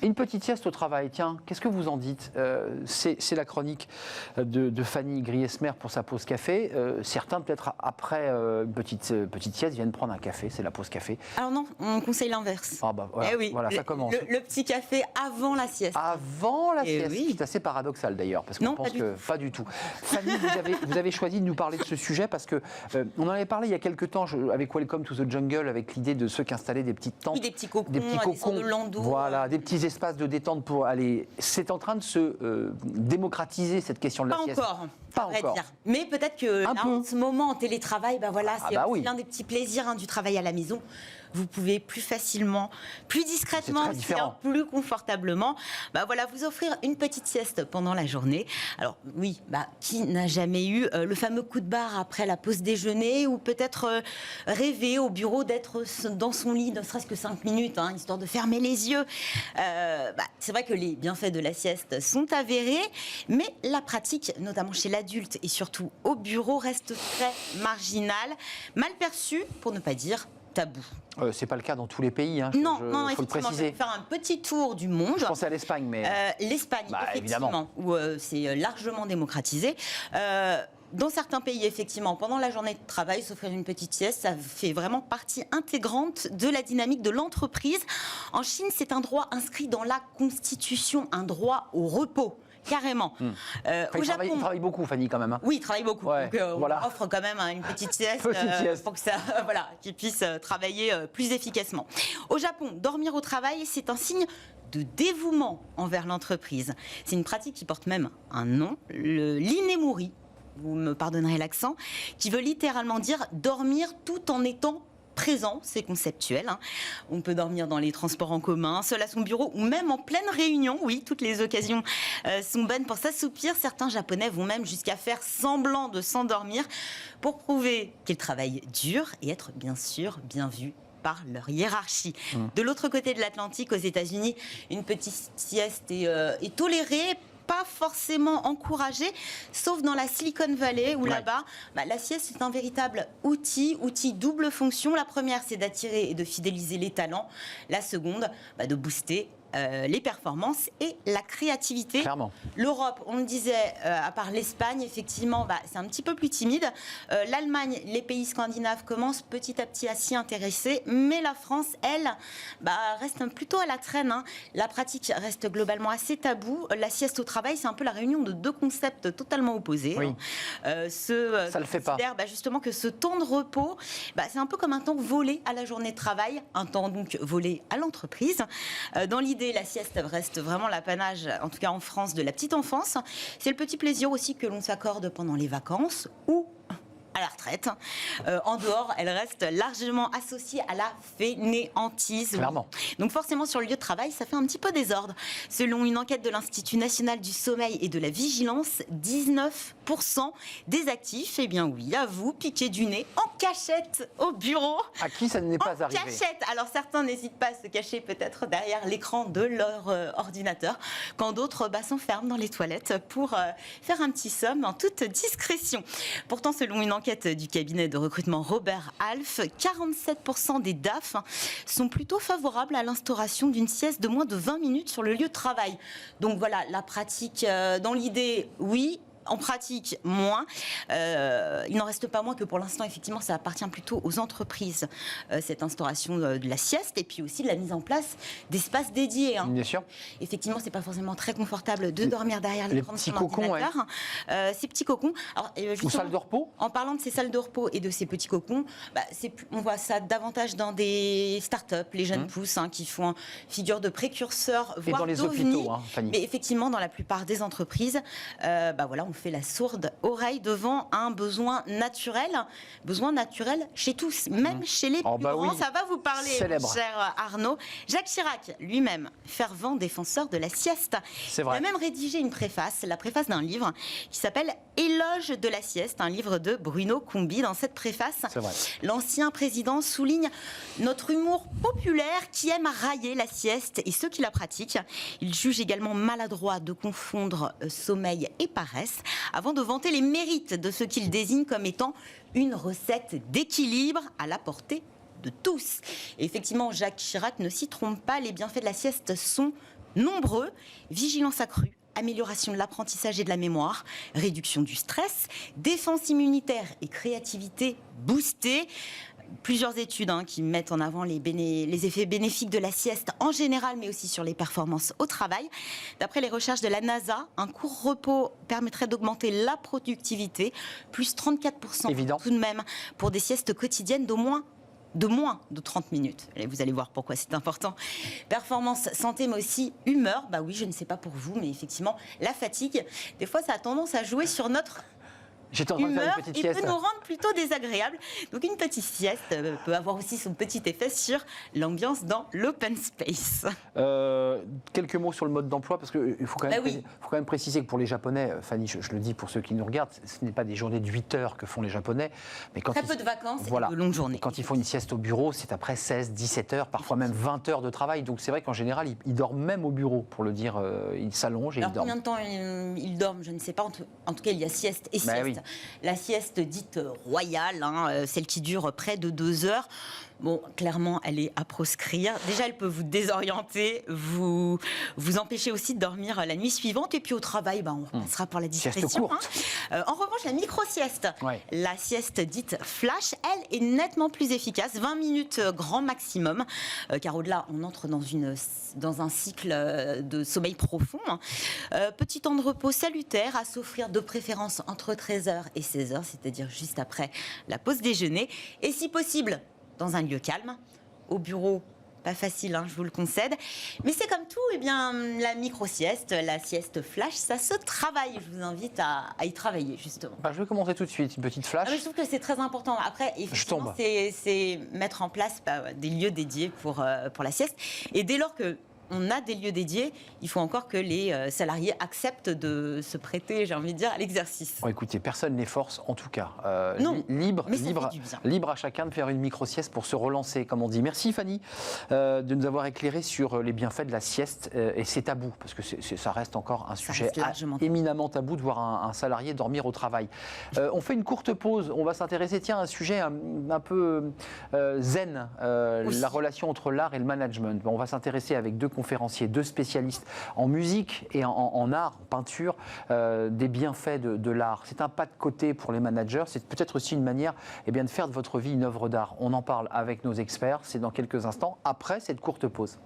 Une petite sieste au travail, tiens, qu'est-ce que vous en dites? C'est la chronique de Fanny Griesmer pour sa pause café. Certains, peut-être après une petite sieste, viennent prendre un café, c'est la pause café. Alors non, on conseille l'inverse. Ah bah voilà, oui, voilà ça commence. Le petit café avant la sieste. Avant la sieste, oui. c'est assez paradoxal d'ailleurs, parce qu'on pense que pas du tout. Fanny, vous avez choisi de nous parler de ce sujet parce que on en avait parlé il y a quelques temps avec Welcome to the Jungle, avec l'idée de ceux qui installaient des petites tentes, des petits cocons, de landau, voilà, des petits espaces de détente pour aller. C'est en train de se démocratiser cette question de la sieste. Pas encore. Dire. Mais peut-être que là, en ce moment en télétravail, c'est l'un des petits plaisirs du travail à la maison. Vous pouvez plus facilement, plus discrètement, plus confortablement, vous offrir une petite sieste pendant la journée. Alors oui, qui n'a jamais eu le fameux coup de barre après la pause déjeuner, ou peut-être rêver au bureau d'être dans son lit, ne serait-ce que 5 minutes, histoire de fermer les yeux. C'est vrai que les bienfaits de la sieste sont avérés, mais la pratique, notamment chez l'adulte et surtout au bureau, reste très marginale, mal perçue, pour ne pas dire tabou. C'est pas le cas dans tous les pays, non, faut le préciser. Je vais faire un petit tour du monde. Je pensais à l'Espagne, mais... L'Espagne, effectivement, évidemment. Où c'est largement démocratisé. Dans certains pays, effectivement, pendant la journée de travail, s'offrir une petite sieste, ça fait vraiment partie intégrante de la dynamique de l'entreprise. En Chine, c'est un droit inscrit dans la Constitution, un droit au repos. Carrément. Au Japon, il travaille beaucoup, Fanny, quand même. Oui, il travaille beaucoup. Ouais, donc, on offre quand même une petite sieste, pour que ça, qu'il puisse travailler plus efficacement. Au Japon, dormir au travail, c'est un signe de dévouement envers l'entreprise. C'est une pratique qui porte même un nom, le l'inemori, vous me pardonnerez l'accent, qui veut littéralement dire dormir tout en étant présent, c'est conceptuel. On peut dormir dans les transports en commun, seul à son bureau ou même en pleine réunion. Oui, toutes les occasions sont bonnes pour s'assoupir. Certains Japonais vont même jusqu'à faire semblant de s'endormir pour prouver qu'ils travaillent dur et être bien sûr bien vus par leur hiérarchie. De l'autre côté de l'Atlantique, aux États-Unis, une petite sieste est tolérée, pas forcément encouragé, sauf dans la Silicon Valley, où là-bas, la sieste est un véritable outil double fonction. La première, c'est d'attirer et de fidéliser les talents. La seconde, de booster les performances et la créativité. Clairement. L'Europe, on le disait, à part l'Espagne, effectivement, c'est un petit peu plus timide. L'Allemagne, les pays scandinaves commencent petit à petit à s'y intéresser, mais la France, elle, reste plutôt à la traîne. La pratique reste globalement assez taboue. La sieste au travail, c'est un peu la réunion de deux concepts totalement opposés. Oui. Ça le fait pas. Justement que ce temps de repos, c'est un peu comme un temps volé à la journée de travail, un temps donc volé à l'entreprise. Dans l'idée, la sieste reste vraiment l'apanage, en tout cas en France, de la petite enfance. C'est le petit plaisir aussi que l'on s'accorde pendant les vacances ou à la retraite. En dehors, elle reste largement associée à la fainéantise. Clairement. Donc forcément, sur le lieu de travail, ça fait un petit peu désordre. Selon une enquête de l'Institut national du sommeil et de la vigilance, 19% des actifs, avouent piquer du nez en cachette au bureau. À qui ça n'est pas arrivé? En cachette. Alors certains n'hésitent pas à se cacher peut-être derrière l'écran de leur ordinateur, quand d'autres s'enferment dans les toilettes pour faire un petit somme en toute discrétion. Pourtant, selon une enquête du cabinet de recrutement Robert Half, 47% des DAF sont plutôt favorables à l'instauration d'une sieste de moins de 20 minutes sur le lieu de travail. Donc voilà, la pratique, dans l'idée, oui. En pratique, moins. Il n'en reste pas moins que pour l'instant, effectivement, ça appartient plutôt aux entreprises, cette instauration de la sieste, et puis aussi de la mise en place d'espaces dédiés. Bien sûr. Effectivement, c'est pas forcément très confortable de dormir derrière l'écran de son ordinateur. Ces petits cocons. Alors, ou salles de repos. En parlant de ces salles de repos et de ces petits cocons, on voit ça davantage dans des start-up, les jeunes pousses qui font figure de précurseurs, voire d'ovnis. Et dans les hôpitaux, Fanny. Mais effectivement, dans la plupart des entreprises, on fait la sourde oreille devant un besoin naturel chez tous, même chez les plus grands. Ça va vous parler, célèbre. Cher Arnaud. Jacques Chirac, lui-même, fervent défenseur de la sieste. C'est vrai. Il a même rédigé une préface, la préface d'un livre qui s'appelle Éloge de la sieste, un livre de Bruno Combi. Dans cette préface, l'ancien président souligne notre humour populaire qui aime railler la sieste et ceux qui la pratiquent. Il juge également maladroit de confondre sommeil et paresse, avant de vanter les mérites de ce qu'il désigne comme étant une recette d'équilibre à la portée de tous. Et effectivement, Jacques Chirac ne s'y trompe pas, les bienfaits de la sieste sont nombreux, vigilance accrue, amélioration de l'apprentissage et de la mémoire, réduction du stress, défense immunitaire et créativité boostée. Plusieurs études qui mettent en avant les effets bénéfiques de la sieste en général, mais aussi sur les performances au travail. D'après les recherches de la NASA, un court repos permettrait d'augmenter la productivité, plus 34% Évident. tout de même, pour des siestes quotidiennes de moins de 30 minutes. Et vous allez voir pourquoi c'est important. Performance, santé, mais aussi humeur. Bah oui, je ne sais pas pour vous, mais effectivement, la fatigue, des fois, ça a tendance à jouer sur notre J'étais en train de faire humeur une petite et sieste. peut nous rendre plutôt désagréables. Donc une petite sieste peut avoir aussi son petit effet sur l'ambiance dans l'open space. Quelques mots sur le mode d'emploi, parce qu'il faut, faut quand même préciser que pour les Japonais, Fanny, je le dis pour ceux qui nous regardent, ce n'est pas des journées de 8 heures que font les Japonais. Mais quand Très peu de vacances et de longues journées. Quand ils font une sieste au bureau, c'est après 16, 17 heures, parfois même 20 heures de travail. Donc c'est vrai qu'en général, ils dorment même au bureau, pour le dire. Ils s'allongent et Alors ils dorment. combien de temps ils dorment, je ne sais pas. En tout cas, il y a sieste et sieste. Oui. La sieste dite royale, celle qui dure près de 2 heures. Bon, clairement, elle est à proscrire. Déjà, elle peut vous désorienter, vous empêcher aussi de dormir la nuit suivante. Et puis au travail, on repassera pour la discrétion. En revanche, la micro-sieste, la sieste dite flash, elle est nettement plus efficace. 20 minutes grand maximum, car au-delà, on entre dans un cycle de sommeil profond. Petit temps de repos salutaire à s'offrir de préférence entre 13h et 16h, c'est-à-dire juste après la pause déjeuner. Et si possible, dans un lieu calme, au bureau, pas facile, je vous le concède. Mais c'est comme tout, la micro-sieste, la sieste flash, ça se travaille. Je vous invite à y travailler, justement. Je vais commencer tout de suite, une petite flash. Je trouve que c'est très important. Après, effectivement, c'est mettre en place des lieux dédiés pour la sieste. Et dès lors que on a des lieux dédiés, il faut encore que les salariés acceptent de se prêter, j'ai envie de dire, à l'exercice. Écoutez, personne ne les force, en tout cas. Non, libre à chacun de faire une micro-sieste pour se relancer, comme on dit. Merci Fanny de nous avoir éclairé sur les bienfaits de la sieste et c'est tabou, parce que ça reste encore un sujet éminemment tabou de voir un salarié dormir au travail. On fait une courte pause, on va s'intéresser à un sujet un peu zen, la relation entre l'art et le management. On va s'intéresser avec deux conférenciers, deux spécialistes en musique et en art, en peinture, des bienfaits de l'art. C'est un pas de côté pour les managers, c'est peut-être aussi une manière de faire de votre vie une œuvre d'art. On en parle avec nos experts, c'est dans quelques instants, après cette courte pause.